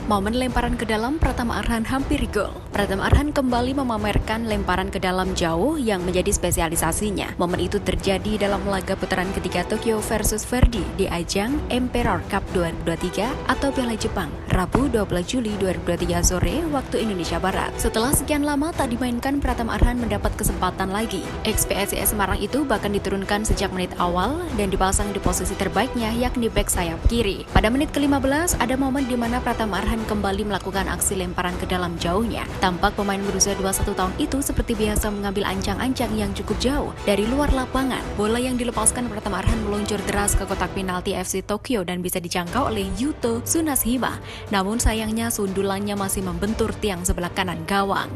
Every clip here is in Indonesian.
Momen lemparan ke dalam Pratama Arhan hampir gol. Pratama Arhan kembali memamerkan lemparan ke dalam jauh yang menjadi spesialisasinya. Momen itu terjadi dalam laga putaran ketiga Tokyo versus Verdy di ajang Emperor Cup 2023 atau Piala Jepang, Rabu 12 Juli 2023 sore waktu Indonesia Barat. Setelah sekian lama tak dimainkan, Pratama Arhan mendapat kesempatan lagi. Ex-PSIS Semarang itu bahkan diturunkan sejak menit awal dan dipasang di posisi terbaiknya yakni bek sayap kiri. Pada menit ke-15 ada momen di mana Pratama Arhan kembali melakukan aksi lemparan ke dalam jauhnya. Tampak pemain berusia 21 tahun itu seperti biasa mengambil ancang-ancang yang cukup jauh dari luar lapangan. Bola yang dilepaskan Pratama Arhan meluncur deras ke kotak penalti FC Tokyo dan bisa dijangkau oleh Yuto Tsunashima. Namun sayangnya sundulannya masih membentur tiang sebelah kanan gawang.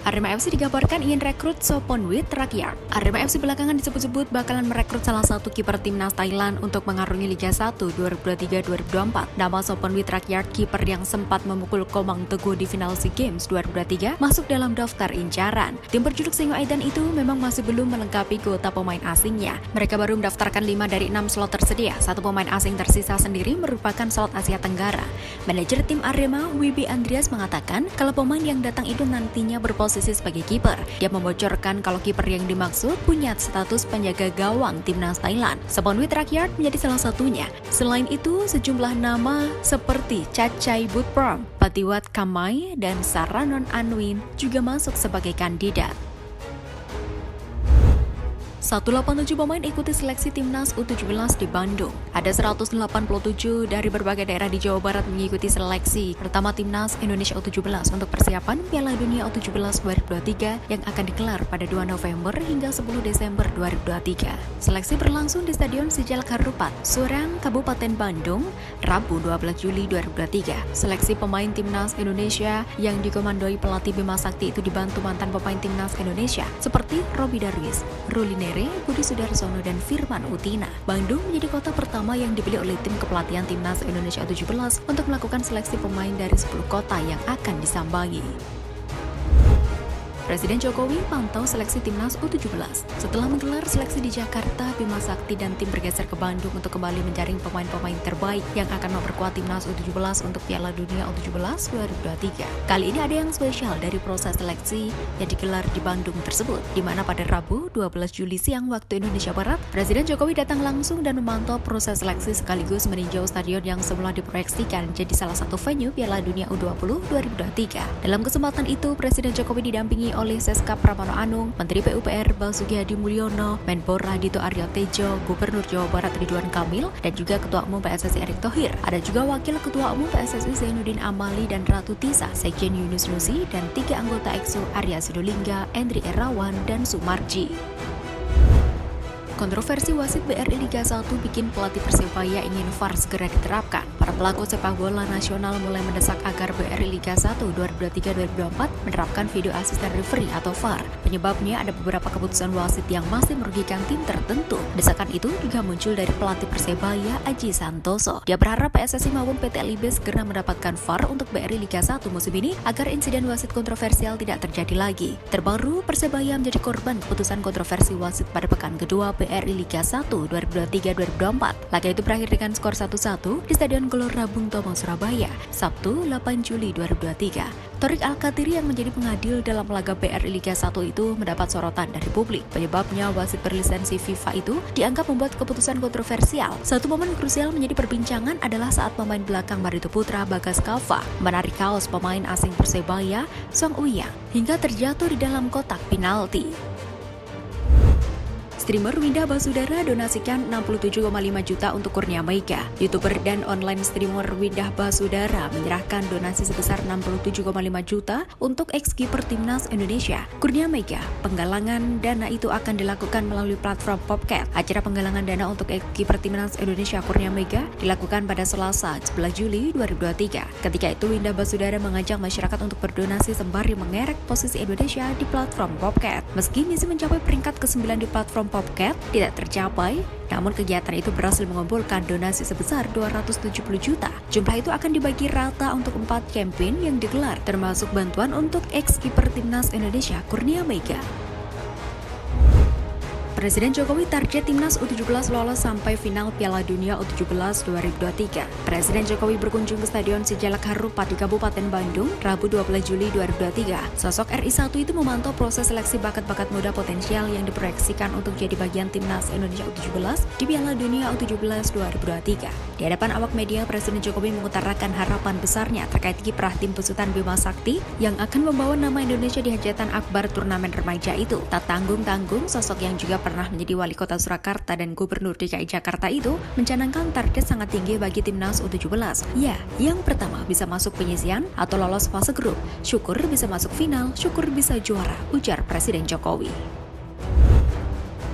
Arema FC dikabarkan ingin rekrut Soponwit Rakyat. Arema FC belakangan disebut-sebut bakalan merekrut salah satu kiper timnas Thailand untuk mengarungi Liga 1 2023-2024. Nama Soponwit Rakyat, kiper yang sempat memukul Komang Teguh di final SEA Games 2023, masuk dalam daftar incaran. Tim berjuluk Singoedan itu memang masih belum melengkapi kuota pemain asingnya. Mereka baru mendaftarkan 5 dari 6 slot tersedia. Satu pemain asing tersisa sendiri merupakan slot Asia Tenggara. Manajer tim Arema, Wibi Andreas, mengatakan kalau pemain yang datang itu nantinya berposisi sebagai kiper. Dia membocorkan kalau kiper yang dimaksud punya status penjaga gawang timnas Thailand. Soponwit Rakyat menjadi salah satunya. Selain itu, sejumlah nama seperti Chachai Butprom, Patiwat Kamai, dan Saranon Anwin juga masuk sebagai kandidat. 187 pemain ikuti seleksi timnas U17 di Bandung. Ada 187 dari berbagai daerah di Jawa Barat mengikuti seleksi pertama timnas Indonesia U17 untuk persiapan Piala Dunia U17 2023 yang akan digelar pada 2 November hingga 10 Desember 2023. Seleksi berlangsung di Stadion Sijalak Harupat, Surang, Kabupaten Bandung, Rabu 12 Juli 2023. Seleksi pemain timnas Indonesia yang dikomandoi pelatih Bima Sakti itu dibantu mantan pemain timnas Indonesia seperti Robi Darwis, Ruli Nere, Budi Sudarsono, dan Firman Utina. Bandung menjadi kota pertama yang dipilih oleh tim kepelatihan timnas Indonesia U17 untuk melakukan seleksi pemain dari 10 kota yang akan disambangi. Presiden Jokowi pantau seleksi timnas U17. Setelah menggelar seleksi di Jakarta, Bima Sakti dan tim bergeser ke Bandung untuk kembali menjaring pemain-pemain terbaik yang akan memperkuat timnas U17 untuk Piala Dunia U17 2023. Kali ini ada yang spesial dari proses seleksi yang digelar di Bandung tersebut, di mana pada Rabu 12 Juli siang waktu Indonesia Barat, Presiden Jokowi datang langsung dan memantau proses seleksi sekaligus meninjau stadion yang semula diproyeksikan jadi salah satu venue Piala Dunia U20 2023. Dalam kesempatan itu, Presiden Jokowi didampingi oleh Seskap Pramono Anung, Menteri PUPR Basuki Hadi Mulyono, Menpora Dito Aryo Tejo, Gubernur Jawa Barat Ridwan Kamil, dan juga Ketua Umum PSSI Erick Thohir. Ada juga Wakil Ketua Umum PSSI Zainuddin Amali dan Ratu Tisa, Sekjen Yunus Nusi, dan 3 anggota EXO Arya Sinulinga, Endri Erawan, dan Sumarji. Kontroversi wasit BRI Liga 1 bikin pelatih Persebaya ingin VAR segera diterapkan. Para pelaku sepak bola nasional mulai mendesak agar BRI Liga 1 2023-2024 menerapkan video asisten referee atau VAR. Penyebabnya ada beberapa keputusan wasit yang masih merugikan tim tertentu. Desakan itu juga muncul dari pelatih Persebaya Aji Santoso. Dia berharap PSSI maupun PT LIB segera mendapatkan VAR untuk BRI Liga 1 musim ini agar insiden wasit kontroversial tidak terjadi lagi. Terbaru, Persebaya menjadi korban keputusan kontroversi wasit pada pekan kedua BRI Liga 1 2023-2024. Laga itu berakhir dengan skor 1-1 di Stadion Gelora Bung Tomo, Surabaya, Sabtu 8 Juli 2023. Torik Al-Katiri yang menjadi pengadil dalam laga BRI Liga 1 itu mendapat sorotan dari publik. Penyebabnya wasit berlisensi FIFA itu dianggap membuat keputusan kontroversial. Satu momen krusial menjadi perbincangan adalah saat pemain belakang Barito Putra Bagas Kava menarik kaos pemain asing Persebaya Song Uyang hingga terjatuh di dalam kotak penalti. Streamer Windah Basudara donasikan 67,5 juta untuk Kurnia Meiga. YouTuber dan online streamer Windah Basudara menyerahkan donasi sebesar 67,5 juta untuk ex-kiper timnas Indonesia, Kurnia Meiga. Penggalangan dana itu akan dilakukan melalui platform Popcat. Acara penggalangan dana untuk ex-kiper timnas Indonesia, Kurnia Meiga, dilakukan pada Selasa 11 Juli 2023. Ketika itu, Windah Basudara mengajak masyarakat untuk berdonasi sembari mengerek posisi Indonesia di platform Popcat. Meski misi mencapai peringkat ke-9 di platform Popcat tidak tercapai, namun kegiatan itu berhasil mengumpulkan donasi sebesar 270 juta. Jumlah itu akan dibagi rata untuk 4 campaign yang digelar, termasuk bantuan untuk ex-kiper timnas Indonesia Kurnia Meiga. Presiden Jokowi target Timnas U17 lolos sampai final Piala Dunia U17 2023. Presiden Jokowi berkunjung ke Stadion Sijalak Harupat di Kabupaten Bandung, Rabu 12 Juli 2023. Sosok RI1 itu memantau proses seleksi bakat-bakat muda potensial yang diproyeksikan untuk jadi bagian Timnas Indonesia U17 di Piala Dunia U17 2023. Di hadapan awak media, Presiden Jokowi mengutarakan harapan besarnya terkait kiprah tim besutan Bima Sakti yang akan membawa nama Indonesia di hajatan akbar turnamen remaja itu. Tak tanggung-tanggung, sosok yang juga pernah menjadi wali kota Surakarta dan gubernur DKI Jakarta itu mencanangkan target sangat tinggi bagi Timnas U17. Ya, yang pertama bisa masuk penyisian atau lolos fase grup. Syukur bisa masuk final, syukur bisa juara, ujar Presiden Jokowi.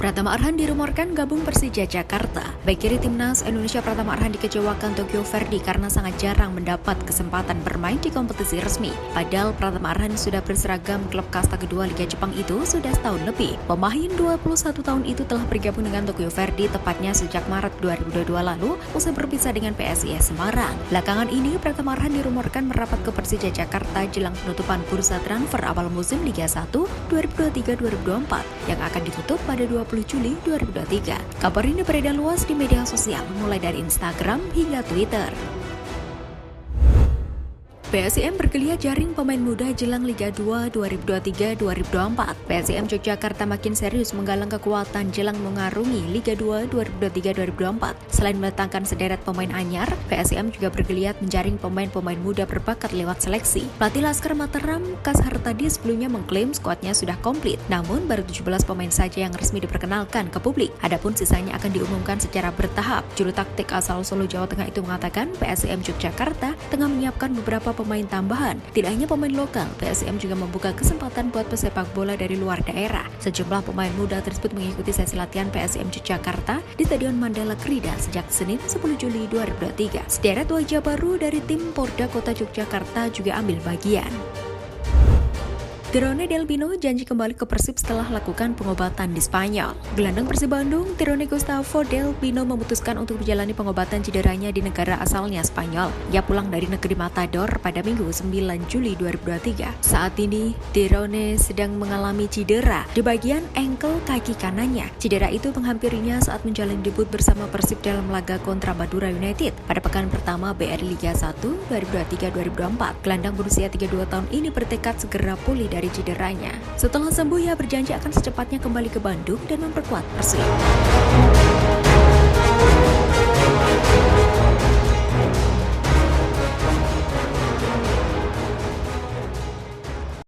Pratama Arhan dirumorkan gabung Persija Jakarta. Bek kiri Timnas Indonesia Pratama Arhan dikecewakan Tokyo Verdy karena sangat jarang mendapat kesempatan bermain di kompetisi resmi. Padahal Pratama Arhan sudah berseragam klub kasta kedua Liga Jepang itu sudah setahun lebih. Pemain 21 tahun itu telah bergabung dengan Tokyo Verdy tepatnya sejak Maret 2022 lalu usai berpisah dengan PSIS Semarang. Belakangan ini Pratama Arhan dirumorkan merapat ke Persija Jakarta jelang penutupan bursa transfer awal musim Liga 1 2023-2024 yang akan ditutup pada 20 Juli 2023. Kabar ini beredar luas di media sosial, mulai dari Instagram hingga Twitter. PSIM bergeliat jaring pemain muda jelang Liga 2 2023-2024. PSIM Yogyakarta makin serius menggalang kekuatan jelang mengarungi Liga 2 2023-2024. Selain mendatangkan sederet pemain anyar, PSIM juga bergeliat menjaring pemain-pemain muda berbakat lewat seleksi. Pelatih Laskar Mataram, Kas Hartadi sebelumnya mengklaim skuadnya sudah komplit, namun baru 17 pemain saja yang resmi diperkenalkan ke publik. Adapun sisanya akan diumumkan secara bertahap. Juru taktik asal Solo, Jawa Tengah itu mengatakan PSIM Yogyakarta tengah menyiapkan beberapa pemain tambahan. Tidak hanya pemain lokal, PSIM juga membuka kesempatan buat pesepak bola dari luar daerah. Sejumlah pemain muda tersebut mengikuti sesi latihan PSIM Yogyakarta di Stadion Mandala Krida sejak Senin 10 Juli 2023. Sederet wajah baru dari tim Porda Kota Yogyakarta juga ambil bagian. Tirone Del Pino janji kembali ke Persib setelah lakukan pengobatan di Spanyol. Gelandang Persib Bandung, Tirone Gustavo Del Pino memutuskan untuk menjalani pengobatan cederanya di negara asalnya Spanyol. Ia pulang dari negeri Matador pada Minggu 9 Juli 2023. Saat ini, Tirone sedang mengalami cedera di bagian engkel kaki kanannya. Cedera itu menghampirinya saat menjalani debut bersama Persib dalam laga kontra Madura United pada pekan pertama BRI Liga 1 2023-2024. Gelandang berusia 32 tahun ini bertekad segera pulih dari cederanya. Setelah sembuh, ia berjanji akan secepatnya kembali ke Bandung dan memperkuat Persib.